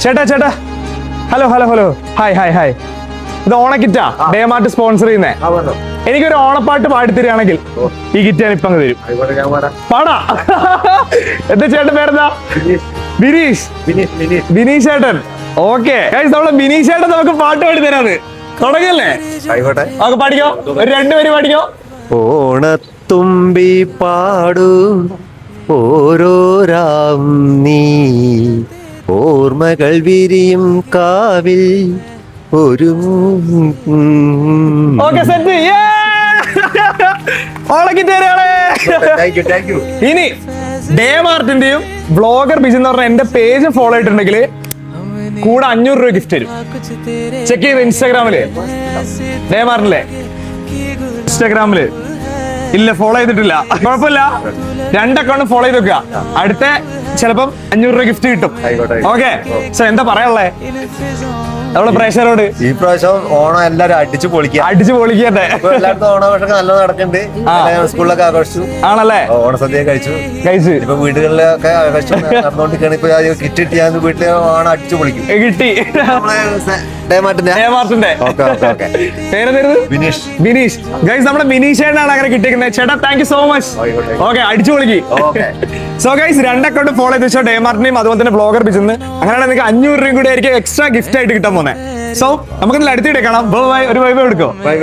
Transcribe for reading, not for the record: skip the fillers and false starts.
ചേട്ടാ ചേട്ടാ, hello hello hello, hi hi hi. ഇത് ഓണക്കിറ്റാ, ഡേമാർട്ട് സ്പോൺസർ ചെയ്യുന്നേ. എനിക്കൊരു ഓണപ്പാട്ട് പാടിത്തരികയാണെങ്കിൽ ഈ കിറ്റ് ഞാൻ ഇപ്പൊ അങ്ങ് തരും. പാടാ. എന്താ ചേട്ടൻ പേരെന്താ? ബിനീഷ്. ബിനീഷ് ചേട്ടൻ. ഓക്കെ, നമ്മളെ ബിനീഷ് ചേട്ടൻ നമുക്ക് പാട്ട് പാടി തരാത്. തുടങ്ങല്ലേ? നമുക്ക് പാടിക്കോ, ഒരു 2 വരി പാടിക്കോ. ഓണത്തുമ്പി പാടൂ ഓരോ രാം നീ, ഓർമ്മകൾ വിരിയും കാവിൽ ഒരു. Okay, set. ഓണക്കിറ്റ് തരാണ്. ഇനി ഡേമാർട്ടിന്റെയും വ്ളോഗർ ബിജു എന്ന് പറഞ്ഞ എന്റെ പേജ് ഫോളോ ചെയ്തിട്ടുണ്ടെങ്കിൽ കൂടെ 500 രൂപ ഗിഫ്റ്റ് തരും. ചെക്ക് ചെയ്ത് ഇൻസ്റ്റാഗ്രാമില്, ഡേമാർട്ടിലെ ഇൻസ്റ്റാഗ്രാമില് ഇല്ല, ഫോളോ ചെയ്തിട്ടില്ല, കുഴപ്പമില്ല. 2 അക്കൗണ്ട് ഫോളോ ചെയ്ത് വെക്കുക. അടുത്ത ചിലപ്പം 500 രൂപ ഗിഫ്റ്റ് കിട്ടും. ഓക്കെ, സോ എന്താ പറയാനുള്ളേ നമ്മളെ പ്രേക്ഷകരോട്? ഈ പ്രാവശ്യം ഓണം എല്ലാരും അടിച്ചു പൊളിക്കട്ടെ. എല്ലായിടത്തും ഓണാഘോഷമൊക്കെ നല്ല നടക്കുന്നുണ്ട്. സ്കൂളിലൊക്കെ ആഘോഷിച്ചു ആണല്ലേ? ഓണസദ്യ കഴിച്ചു. ഇപ്പൊ വീടുകളിലൊക്കെ ആഘോഷം നടന്നുകൊണ്ടിരിക്കുകയാണ്. ഇപ്പൊ കിറ്റ് കിട്ടി ഞാൻ വീട്ടില് ഓണം അടിച്ചു പൊളിക്കും. കിട്ടി. ബിനീഷ്. ബിനീഷ് ഗൈസ്, നമ്മുടെ ബിനീഷ് ചേട്ടനാണ് അങ്ങനെ കിട്ടിയിരിക്കുന്നത്. ചേട്ടാ thank you so much. Okay, അടിച്ചു പൊളിക്ക്. സോ ഗൈസ്, 2 അക്കൗണ്ട് ഫോളോ ചെയ്ത് വെച്ചോ, ഡേമാർട്ടിനെയും അതുപോലെ തന്നെ വ്ളോഗർ ബിജുന്ന്. അങ്ങനെയാണ് നിങ്ങൾക്ക് 500 രൂപയും കൂടി ആയിരിക്കും എക്സ്ട്രാ ഗിഫ്റ്റ് ആയിട്ട് കിട്ടാൻ പോകുന്നത്. സോ നമുക്ക് അടുത്തിടെ കാണാം. ബൈ. ഒരു ബൈ എടുക്കോ? ബൈ.